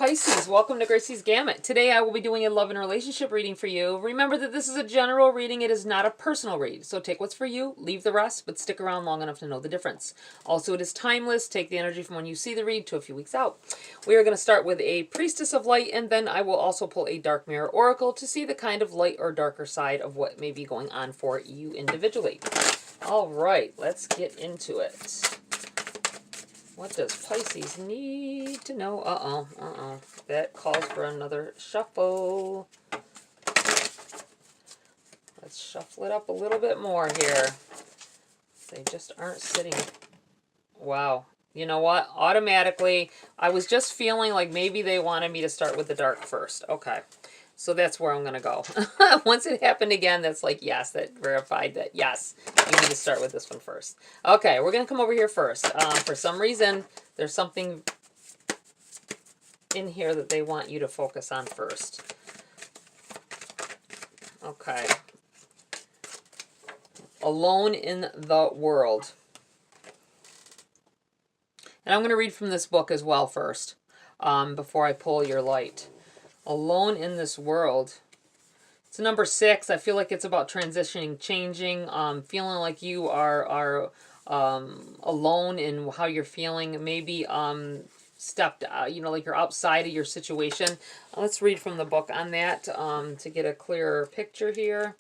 Pisces, welcome to GRAYCI'S Gamut. Today I will be doing a love and relationship reading for you. Remember that this is a general reading. It is not a personal read. So take what's for you, leave the rest, but stick around long enough to know the difference. Also, it is timeless. Take the energy from when you see the read to a few weeks out. We are going to start with a Priestess of Light, and then I will also pull a Dark Mirror Oracle to see the kind of light or darker side of what may be going on for you individually. All right, let's get into it. What does Pisces need to know? That calls for another shuffle. Let's shuffle it up a little bit more here. They just aren't sitting. Wow. You know what? Automatically, I was just feeling like maybe they wanted me to start with the dark first. Okay. So that's where I'm going to go. Once it happened again, that's like, yes, that verified that, yes, you need to start with this one first. Okay, we're going to come over here first. For some reason, there's something in here that they want you to focus on first. Okay. Alone in the world. And I'm going to read from this book as well first, before I pull your light. Alone in this world. It's number 6. I feel like it's about transitioning, changing, feeling like you are alone in how you're feeling. Maybe stepped, like you're outside of your situation. Let's read from the book on that to get a clearer picture here.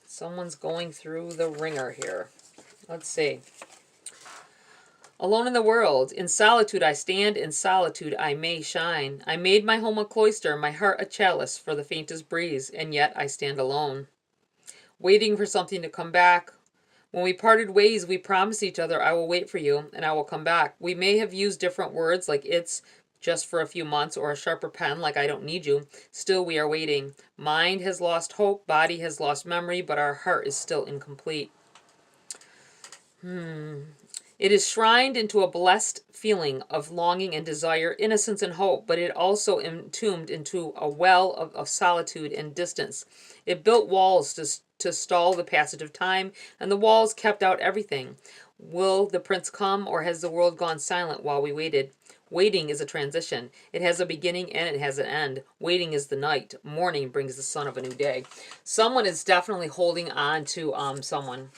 Someone's going through the ringer here. Let's see. Alone in the world, in solitude I stand, in solitude I may shine. I made my home a cloister, my heart a chalice for the faintest breeze, and yet I stand alone, waiting for something to come back. When we parted ways, we promised each other, I will wait for you, and I will come back. We may have used different words, like it's just for a few months, or a sharper pen, like I don't need you. Still, we are waiting. Mind has lost hope, body has lost memory, but our heart is still incomplete. It is shrined into a blessed feeling of longing and desire, innocence and hope, but it also entombed into a well of solitude and distance. It built walls to stall the passage of time, and the walls kept out everything. Will the prince come, or has the world gone silent while we waited? Waiting is a transition. It has a beginning and it has an end. Waiting is the night. Morning brings the sun of a new day. Someone is definitely holding on to someone.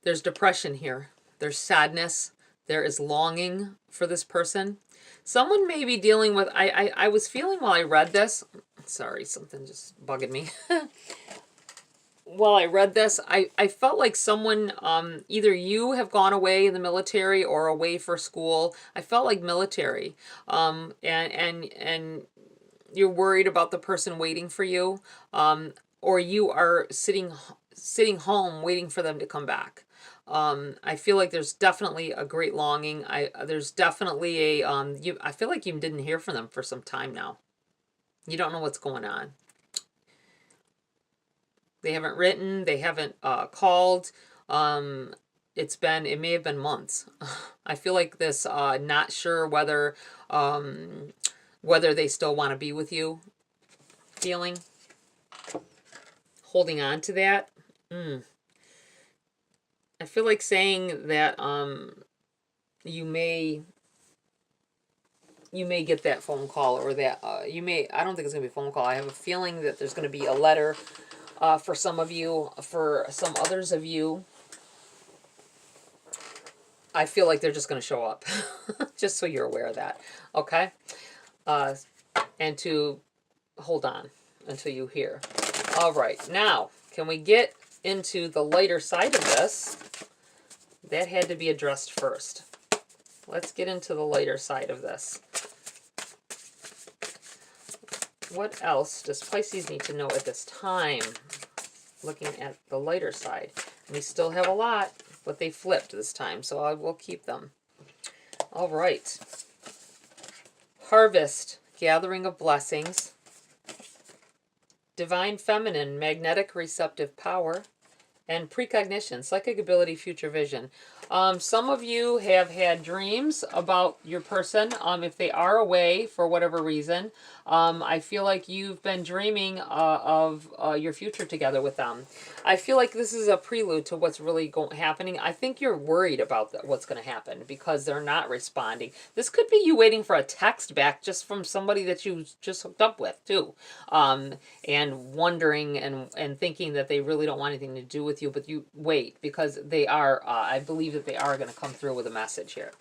There's depression here. There's sadness. There is longing for this person. Someone may be dealing with, I was feeling while I read this, sorry, something just bugged me. While I read this, I felt like someone, either you have gone away in the military or away for school. I felt like military. And you're worried about the person waiting for you. Or you are sitting home waiting for them to come back. I feel like there's definitely a great longing. There's definitely a, I feel like you didn't hear from them for some time now. You don't know what's going on. They haven't written, they haven't called. It may have been months. I feel like this, not sure whether they still want to be with you feeling. Holding on to that. I feel like saying that you may get that phone call, or that I don't think it's going to be a phone call. I have a feeling that there's going to be a letter for some of you. For some others of you, I feel like they're just going to show up. Just so you're aware of that. Okay? And to hold on until you hear. All right. Now, can we get into the lighter side of this? That had to be addressed first. Let's get into the lighter side of this. What else does Pisces need to know at this time? Looking at the lighter side. We still have a lot, but they flipped this time, so I will keep them. All right. Harvest, gathering of blessings. Divine feminine, magnetic receptive power. And precognition, psychic ability, future vision. Some of you have had dreams about your person. If they are away for whatever reason, I feel like you've been dreaming of your future together with them. I feel like this is a prelude to what's really happening. I think you're worried about what's going to happen because they're not responding. This could be you waiting for a text back just from somebody that you just hooked up with too, and wondering and thinking that they really don't want anything to do with you, but you wait because they are. I believe that they are going to come through with a message here.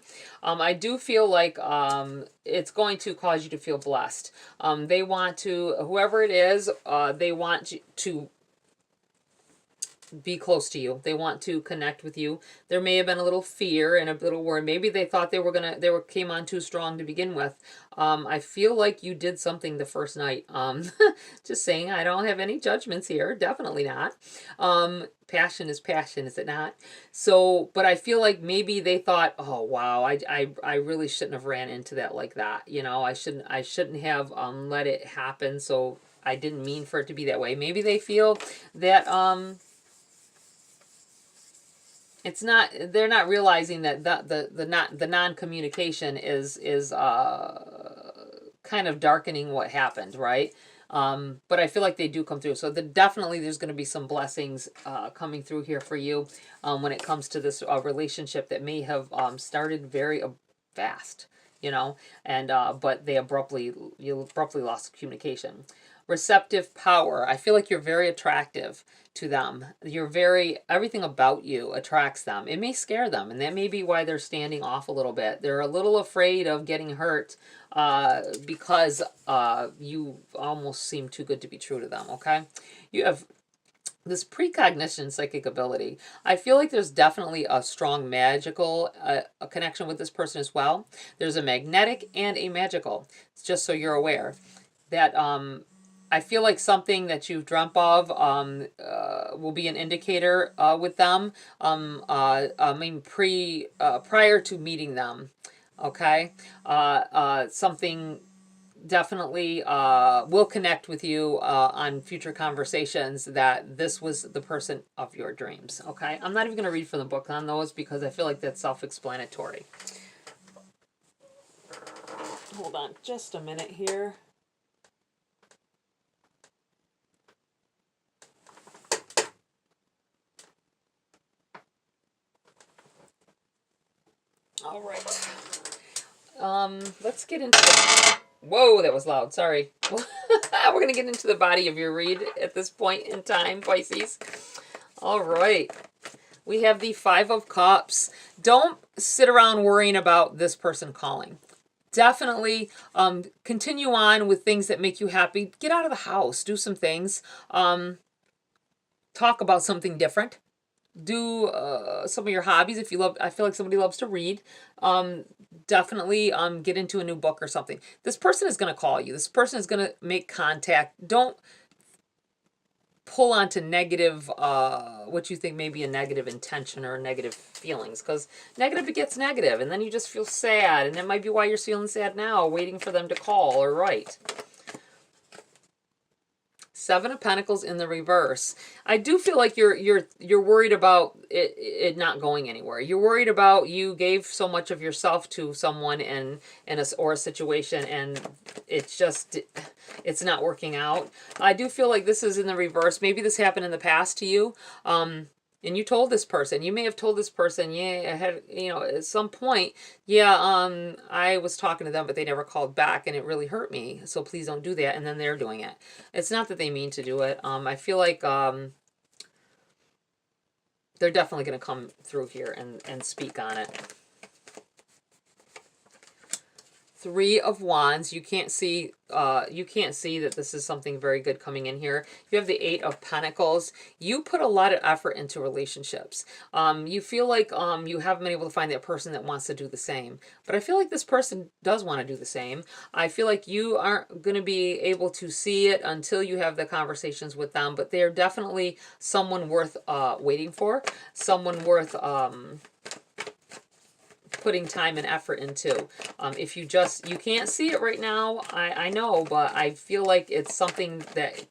I do feel like it's going to cause you to feel blessed. They want to, whoever it is, they want to be close to you. They want to connect with you. There may have been a little fear and a little worry. Maybe they thought came on too strong to begin with. I feel like you did something the first night. Just saying, I don't have any judgments here. Definitely not. Passion is passion, is it not? So, but I feel like maybe they thought, oh wow, I really shouldn't have ran into that like that. You know, I shouldn't have let it happen. So I didn't mean for it to be that way. Maybe they feel that it's not, they're not realizing that the non-communication is kind of darkening what happened, right? But I feel like they do come through. So definitely there's going to be some blessings coming through here for you when it comes to this relationship that may have started very fast, you know, and but you abruptly lost communication. Receptive power. I feel like you're very attractive to them. Everything about you attracts them. It may scare them, and that may be why they're standing off a little bit. They're a little afraid of getting hurt because you almost seem too good to be true to them, okay? You have this precognition psychic ability. I feel like there's definitely a strong magical a connection with this person as well. There's a magnetic and a magical. It's just so you're aware that I feel like something that you've dreamt of will be an indicator with them. I mean, prior to meeting them, okay? Something definitely will connect with you on future conversations that this was the person of your dreams, okay? I'm not even going to read from the book on those because I feel like that's self-explanatory. Hold on just a minute here. All right. Let's get into the... Whoa, that was loud. Sorry. We're going to get into the body of your read at this point in time, Pisces. All right. We have the Five of Cups. Don't sit around worrying about this person calling. Definitely continue on with things that make you happy. Get out of the house. Do some things. Talk about something different. Do some of your hobbies if you love. I feel like somebody loves to read. Definitely get into a new book or something. This person is going to call you. This person is going to make contact. Don't pull onto negative, what you think may be a negative intention or negative feelings, because negative begets negative, and then you just feel sad, and that might be why you're feeling sad now, waiting for them to call or write. Seven of Pentacles in the reverse. I do feel like you're worried about it not going anywhere. You're worried about you gave so much of yourself to someone or a situation, and it's not working out. I do feel like this is in the reverse. Maybe this happened in the past to you. And you told this person, you may have told this person, yeah, I had, at some point, yeah, I was talking to them, but they never called back, and it really hurt me. So please don't do that. And then they're doing it. It's not that they mean to do it. I feel like they're definitely going to come through here and speak on it. Three of Wands. You can't see that this is something very good coming in here. You have the Eight of Pentacles. You put a lot of effort into relationships. You feel like you haven't been able to find that person that wants to do the same. But I feel like this person does want to do the same. I feel like you aren't going to be able to see it until you have the conversations with them. But they're definitely someone worth waiting for. Someone worth... putting time and effort into. If you can't see it right now, I know, but I feel like it's something that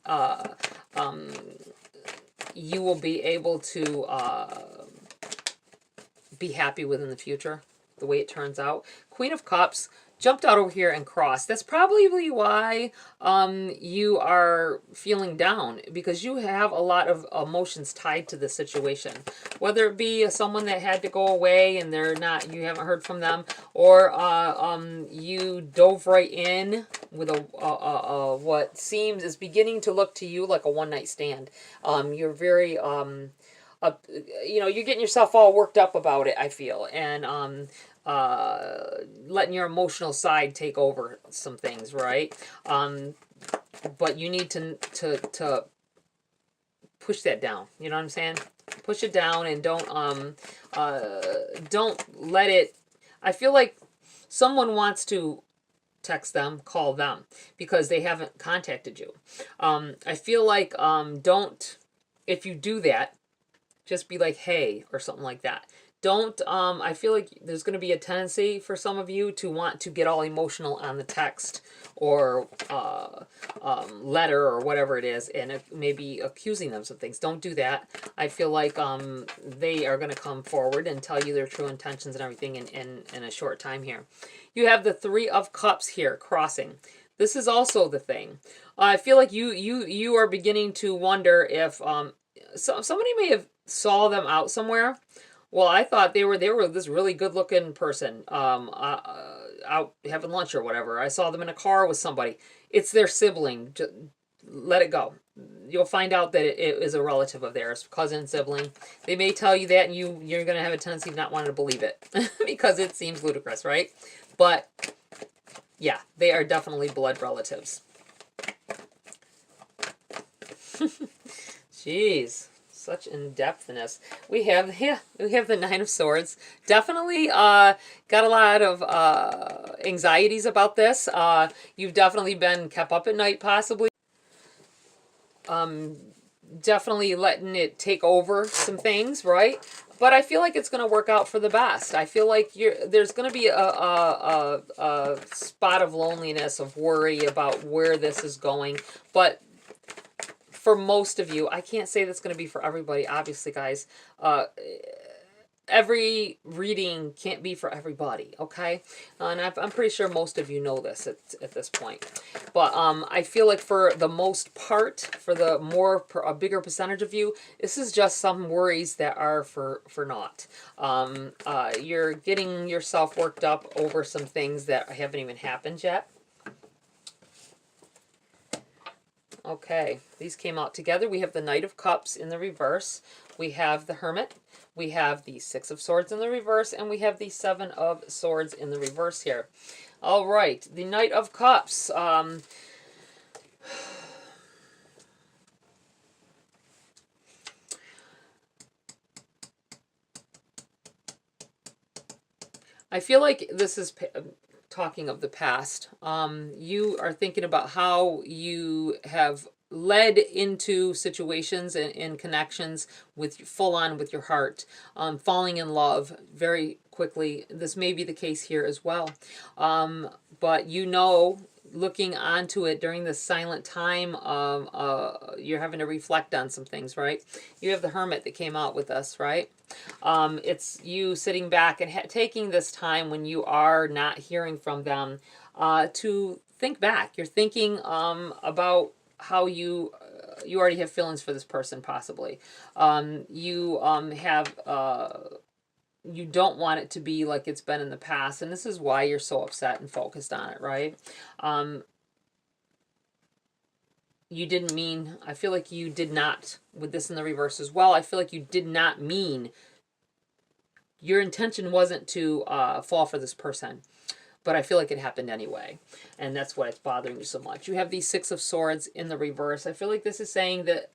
you will be able to be happy with in the future, the way it turns out. Queen of Cups jumped out over here and crossed. That's probably why you are feeling down, because you have a lot of emotions tied to this situation. Whether it be someone that had to go away and you haven't heard from them, or you dove right in with what seems is beginning to look to you like a one-night stand. You're very you're getting yourself all worked up about it, I feel, and letting your emotional side take over some things, right? But you need to push that down. You know what I'm saying? Push it down and don't let it. I feel like someone wants to text them, call them, because they haven't contacted you. I feel like don't, if you do that, just be like, hey, or something like that. Don't, I feel like there's going to be a tendency for some of you to want to get all emotional on the text or letter or whatever it is, and maybe accusing them of things. Don't do that. I feel like they are going to come forward and tell you their true intentions and everything in a short time here. You have the Three of Cups here crossing. This is also the thing. I feel like you are beginning to wonder if somebody may have saw them out somewhere. Well, I thought they were this really good looking person out having lunch or whatever. I saw them in a car with somebody. It's their sibling. Just let it go. You'll find out that it is a relative of theirs, cousin, sibling. They may tell you that, and you're going to have a tendency of not wanting to believe it because it seems ludicrous, right? But yeah, they are definitely blood relatives. Jeez. Such in-depthness. We have the Nine of Swords. Definitely got a lot of anxieties about this. You've definitely been kept up at night, possibly. Definitely letting it take over some things, right? But I feel like it's going to work out for the best. I feel like there's going to be a spot of loneliness, of worry about where this is going, but for most of you, I can't say that's going to be for everybody, obviously, guys. Every reading can't be for everybody, okay? And I'm pretty sure most of you know this at this point. But I feel like for the most part, for a bigger percentage of you, this is just some worries that are for naught. You're getting yourself worked up over some things that haven't even happened yet. Okay, these came out together. We have the Knight of Cups in the reverse. We have the Hermit. We have the Six of Swords in the reverse. And we have the Seven of Swords in the reverse here. All right, the Knight of Cups. I feel like this is talking of the past. You are thinking about how you have led into situations and connections with full on with your heart, falling in love very quickly. This may be the case here as well. But looking onto it during this silent time, you're having to reflect on some things, right? You have the Hermit that came out with us, right? It's you sitting back and taking this time when you are not hearing from them to think back. You're thinking about how you already have feelings for this person, possibly. You don't want it to be like it's been in the past, and this is why you're so upset and focused on it, right? You didn't mean, I feel like you did not, with this in the reverse as well, I feel like you did not mean, your intention wasn't to fall for this person. But I feel like it happened anyway. And that's why it's bothering you so much. You have the Six of Swords in the reverse. I feel like this is saying that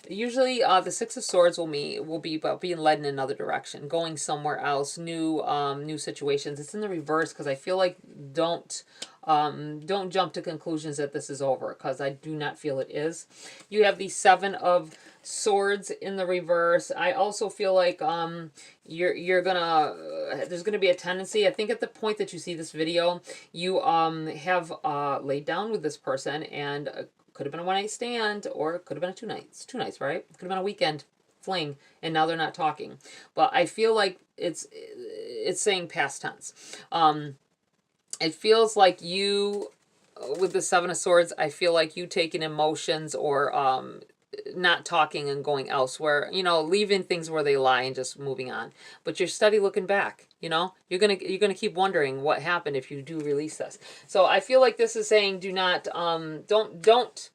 usually the Six of Swords will be about being led in another direction, going somewhere else, new situations. It's in the reverse because I feel like don't jump to conclusions that this is over, because I do not feel it is. You have the Seven of Swords in the reverse. I also feel like there's gonna be a tendency, I think at the point that you see this video, you have laid down with this person, and could have been a one-night stand, or it could have been two nights, right? It could have been a weekend. fling, and now they're not talking. But I feel like it's saying past tense. It feels like you, with the Seven of Swords, I feel like you taking emotions or not talking and going elsewhere, you know, leaving things where they lie and just moving on. But you're steady looking back, you know, you're gonna keep wondering what happened if you do release this. So I feel like this is saying do not don't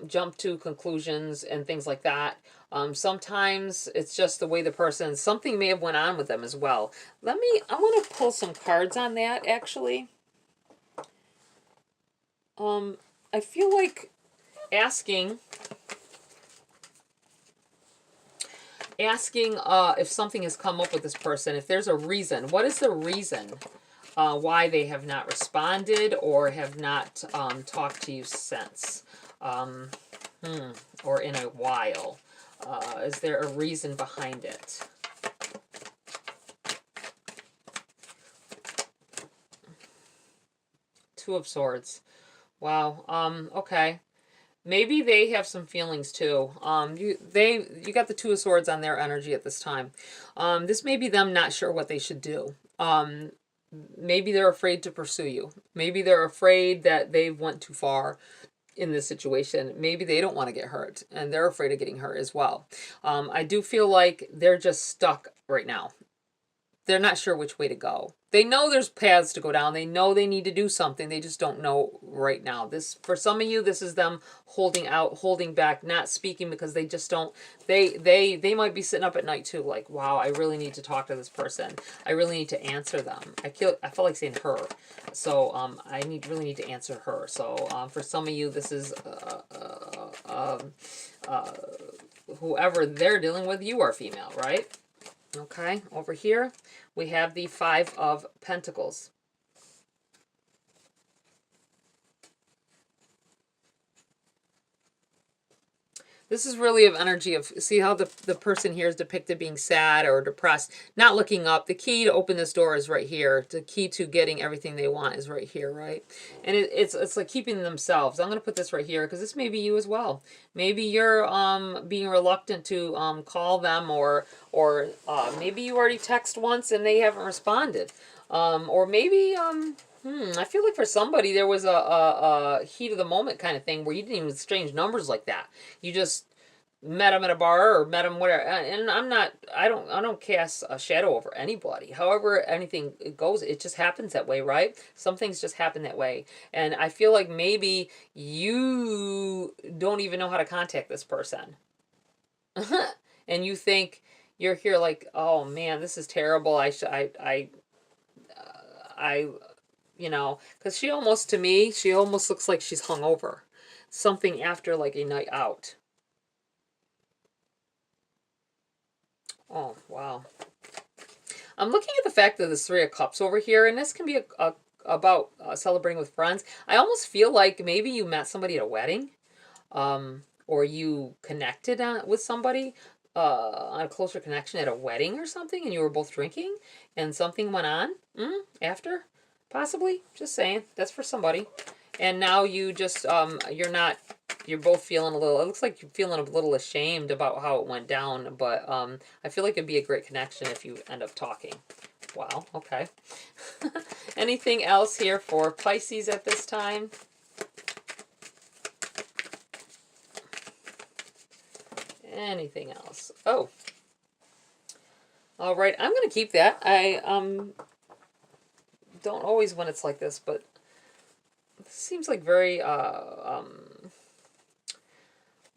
jump to conclusions and things like that. Sometimes it's just the way the person, something may have went on with them as well. I want to pull some cards on that actually. I feel like asking if something has come up with this person, if there's a reason. What is the reason why they have not responded or have not talked to you since? Or in a while. Is there a reason behind it? Two of Swords. Wow. Okay. Maybe they have some feelings too. You got the Two of Swords on their energy at this time. This may be them not sure what they should do. Maybe they're afraid to pursue you. Maybe they're afraid that they went too far in this situation. Maybe they don't want to get hurt and they're afraid of getting hurt as well. I do feel like they're just stuck right now. They're not sure which way to go. They know there's paths to go down. They know they need to do something. They just don't know right now. This, for some of you, this is them holding out, holding back, not speaking because they just don't, they might be sitting up at night too, like, wow, I really need to talk to this person. I really need to answer them. I feel like saying her. So I really need to answer her. So for some of you, this is whoever they're dealing with, you are female, right? Okay, over here we have the Five of Pentacles. This is really of energy of, see how the person here is depicted being sad or depressed, not looking up. The key to open this door is right here. The key to getting everything they want is right here, right? And it's like keeping themselves. I'm going to put this right here because this may be you as well. Maybe you're being reluctant to call them, or maybe you already text once and they haven't responded. Or maybe I feel like for somebody there was a heat of the moment kind of thing where you didn't even exchange numbers like that. You just met them at a bar or met them whatever. And I don't cast a shadow over anybody. However anything goes, it just happens that way, right? Some things just happen that way. And I feel like maybe you don't even know how to contact this person. And you think you're here like, oh man, this is terrible. You know, because she almost looks like she's hungover. Something after like a night out. Oh, wow. I'm looking at the fact that there's Three of Cups over here, and this can be about celebrating with friends. I almost feel like maybe you met somebody at a wedding, or you connected with somebody on a closer connection at a wedding or something, and you were both drinking, and something went on after. Possibly, just saying, that's for somebody. And now you just, you're both feeling a little, it looks like you're feeling a little ashamed about how it went down, but I feel like it'd be a great connection if you end up talking. Wow, okay. Anything else here for Pisces at this time? Anything else? Oh. All right, I'm going to keep that. I don't always when it's like this, but it seems like a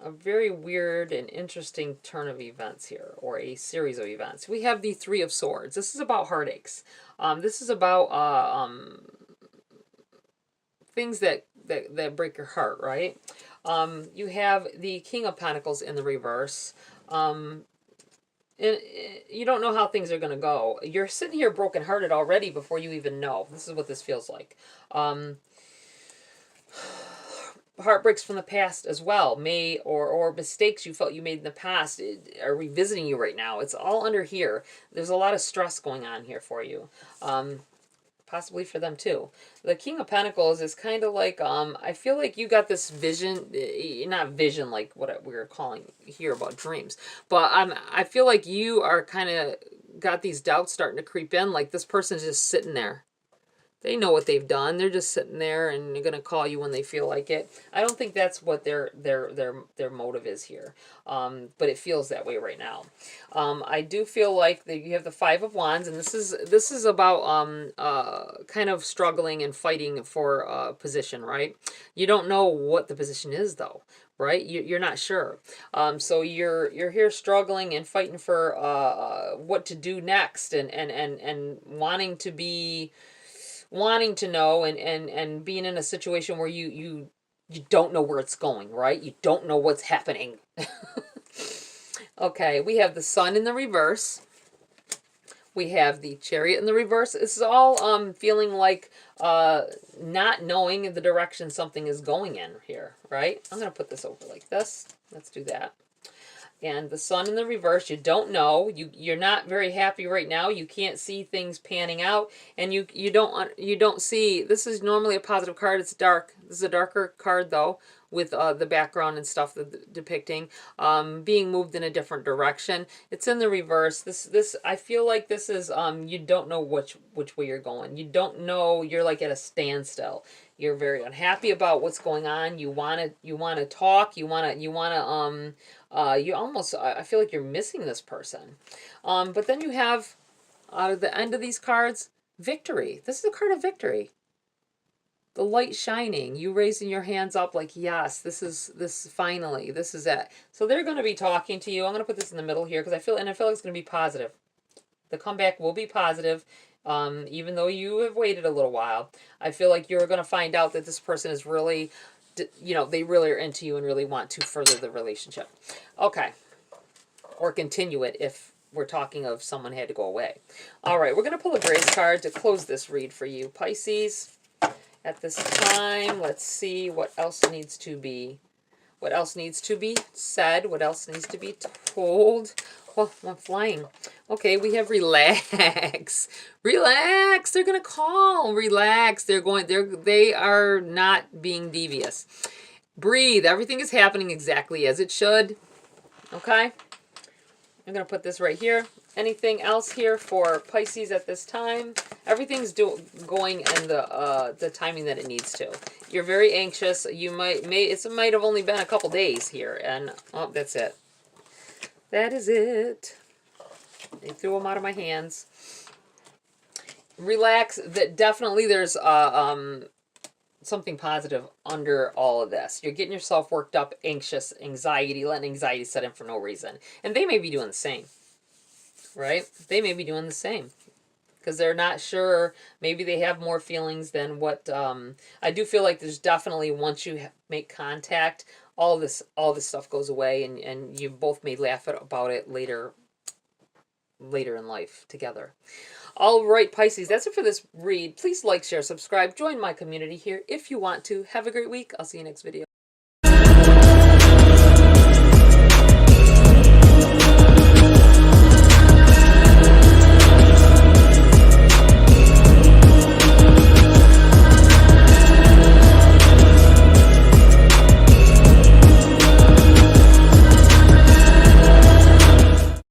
very weird and interesting turn of events here, or a series of events. We have the Three of Swords. This is about heartaches. This is about things that break your heart, right? You have the King of Pentacles in the reverse. And you don't know how things are going to go. You're sitting here brokenhearted already before you even know. This is what this feels like. Heartbreaks from the past as well, or mistakes you felt you made in the past are revisiting you right now. It's all under here. There's a lot of stress going on here for you. possibly for them too. The King of Pentacles is kind of like, I feel like you got this vision, not vision like what we were calling here about dreams, but I feel like you are kind of got these doubts starting to creep in, like this person's just sitting there. They know what they've done. They're just sitting there, and they're gonna call you when they feel like it. I don't think that's what their motive is here, but it feels that way right now. I do feel like that you have the Five of Wands, and this is about kind of struggling and fighting for a position, right? You don't know what the position is though, right? You're not sure. So you're here struggling and fighting for what to do next, and wanting to know, and being in a situation where you don't know where it's going, right? You don't know what's happening. Okay, we have the Sun in the reverse. We have the Chariot in the reverse. This is all feeling like not knowing the direction something is going in here, right? I'm going to put this over like this. Let's do that. And the Sun in the reverse, you don't know. You're not very happy right now. You can't see things panning out, and you don't see. This is normally a positive card. It's dark. This is a darker card though, with the background and stuff depicting being moved in a different direction. It's in the reverse. This I feel like this is you don't know which way you're going. You don't know. You're like at a standstill. You're very unhappy about what's going on. You want to talk. You almost, I feel like you're missing this person. But then you have, out of the end of these cards, victory. This is a card of victory. The light shining, you raising your hands up like, yes, this is it. So they're going to be talking to you. I'm going to put this in the middle here because I feel like it's going to be positive. The comeback will be positive. Even though you have waited a little while, I feel like you're going to find out that this person is really, they really are into you and really want to further the relationship. Okay. Or continue it if we're talking of someone had to go away. All right, we're going to pull a Grace card to close this read for you, Pisces. At this time, let's see what else needs to be. What else needs to be said? What else needs to be told? Well, I'm flying. Okay, we have relax. Relax. They're going to call. Relax. They are not being devious. Breathe. Everything is happening exactly as it should. Okay? I'm going to put this right here. Anything else here for Pisces at this time? Everything's going in the timing that it needs to. You're very anxious. It might have only been a couple days here, and oh, that's it. That is it. They threw them out of my hands. Relax. That definitely there's something positive under all of this. You're getting yourself worked up, anxious, anxiety, letting anxiety set in for no reason. And they may be doing the same, right? They may be doing the same because they're not sure. Maybe they have more feelings than what, I do feel like there's definitely, once you make contact, all this stuff goes away, and you both may laugh about it later in life together. All right, Pisces, that's it for this read. Please like, share, subscribe, join my community here if you want to. Have a great week. I'll see you next video.